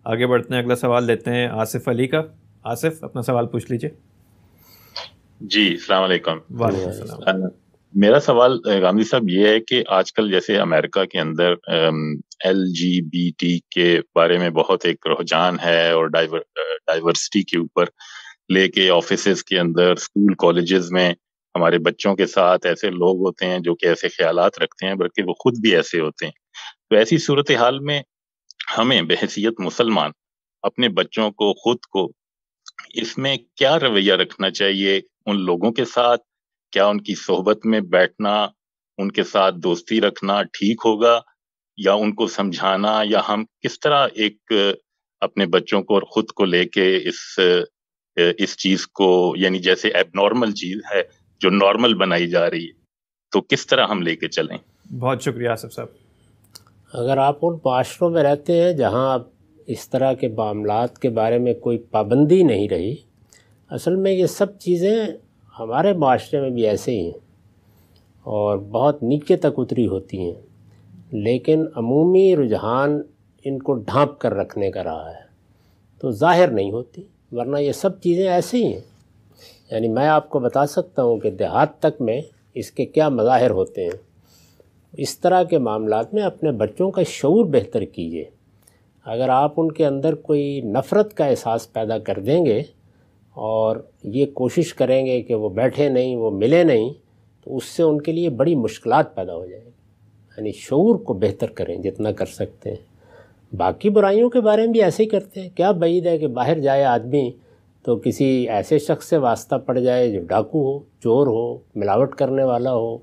آگے بڑھتے ہیں، اگلا سوال لیتے ہیں آصف علی کا. آصف اپنا سوال پوچھ لیجیے. جی السلام علیکم. وعلیکم السلام. میرا سوال غامدی صاحب یہ ہے کہ آج کل جیسے امریکہ کے اندر LGBT کے بارے میں بہت ایک رجحان ہے، اور ڈائیورسٹی کے اوپر لے کے آفیسز کے اندر، اسکول کالجز میں ہمارے بچوں کے ساتھ ایسے لوگ ہوتے ہیں جو کہ ایسے خیالات رکھتے ہیں، بلکہ وہ خود بھی ایسے ہوتے ہیں. تو ایسی صورتحال میں ہمیں بحیثیت مسلمان اپنے بچوں کو، خود کو، اس میں کیا رویہ رکھنا چاہیے ان لوگوں کے ساتھ؟ کیا ان کی صحبت میں بیٹھنا، ان کے ساتھ دوستی رکھنا ٹھیک ہوگا، یا ان کو سمجھانا، یا ہم کس طرح ایک اپنے بچوں کو اور خود کو لے کے اس چیز کو، یعنی جیسے ایب نارمل چیز ہے جو نارمل بنائی جا رہی ہے، تو کس طرح ہم لے کے چلیں؟ بہت شکریہ آصف صاحب. اگر آپ ان معاشروں میں رہتے ہیں جہاں اس طرح کے معاملات کے بارے میں کوئی پابندی نہیں رہی، اصل میں یہ سب چیزیں ہمارے معاشرے میں بھی ایسے ہی ہیں اور بہت نیچے تک اتری ہوتی ہیں، لیکن عمومی رجحان ان کو ڈھانپ کر رکھنے کا رہا ہے، تو ظاہر نہیں ہوتی، ورنہ یہ سب چیزیں ایسے ہی ہیں. یعنی میں آپ کو بتا سکتا ہوں کہ دیہات تک میں اس کے کیا مظاہر ہوتے ہیں. اس طرح کے معاملات میں اپنے بچوں کا شعور بہتر کیجیے. اگر آپ ان کے اندر کوئی نفرت کا احساس پیدا کر دیں گے اور یہ کوشش کریں گے کہ وہ بیٹھے نہیں، وہ ملے نہیں، تو اس سے ان کے لیے بڑی مشکلات پیدا ہو جائیں گی. یعنی شعور کو بہتر کریں جتنا کر سکتے ہیں. باقی برائیوں کے بارے میں بھی ایسے ہی کرتے ہیں. کیا بعید ہے کہ باہر جائے آدمی تو کسی ایسے شخص سے واسطہ پڑ جائے جو ڈاکو ہو، چور ہو، ملاوٹ کرنے والا ہو،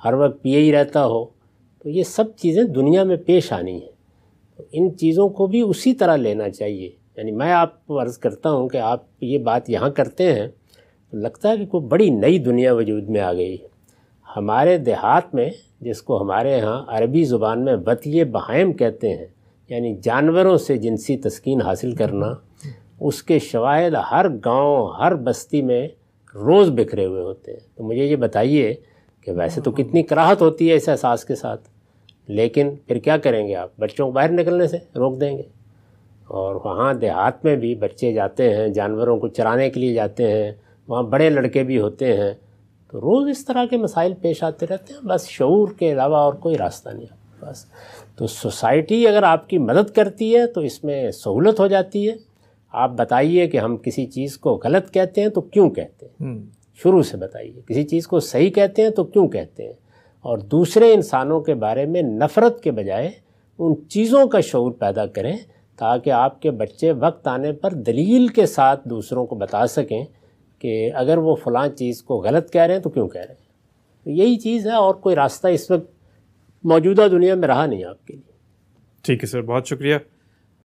ہر وقت پیے ہی رہتا ہو. تو یہ سب چیزیں دنیا میں پیش آنی ہیں، تو ان چیزوں کو بھی اسی طرح لینا چاہیے. یعنی میں آپ کو عرض کرتا ہوں کہ آپ یہ بات یہاں کرتے ہیں تو لگتا ہے کہ کوئی بڑی نئی دنیا وجود میں آ گئی. ہمارے دیہات میں، جس کو ہمارے ہاں عربی زبان میں وطی بہائم کہتے ہیں، یعنی جانوروں سے جنسی تسکین حاصل کرنا، اس کے شواہد ہر گاؤں، ہر بستی میں روز بکھرے ہوئے ہوتے ہیں. تو مجھے یہ بتائیے کہ ویسے تو کتنی کراہت ہوتی ہے اس احساس کے ساتھ، لیکن پھر کیا کریں گے؟ آپ بچوں کو باہر نکلنے سے روک دیں گے. اور وہاں دیہات میں بھی بچے جاتے ہیں، جانوروں کو چرانے کے لیے جاتے ہیں، وہاں بڑے لڑکے بھی ہوتے ہیں. تو روز اس طرح کے مسائل پیش آتے رہتے ہیں. بس شعور کے علاوہ اور کوئی راستہ نہیں آپ کے پاس. تو سوسائٹی اگر آپ کی مدد کرتی ہے تو اس میں سہولت ہو جاتی ہے. آپ بتائیے کہ ہم کسی چیز کو غلط کہتے ہیں تو کیوں کہتے ہیں، شروع سے بتائیے. کسی چیز کو صحیح کہتے ہیں تو کیوں کہتے ہیں، اور دوسرے انسانوں کے بارے میں نفرت کے بجائے ان چیزوں کا شعور پیدا کریں تاکہ آپ کے بچے وقت آنے پر دلیل کے ساتھ دوسروں کو بتا سکیں کہ اگر وہ فلاں چیز کو غلط کہہ رہے ہیں تو کیوں کہہ رہے ہیں. تو یہی چیز ہے، اور کوئی راستہ اس وقت موجودہ دنیا میں رہا نہیں آپ کے لیے. ٹھیک ہے سر، بہت شکریہ.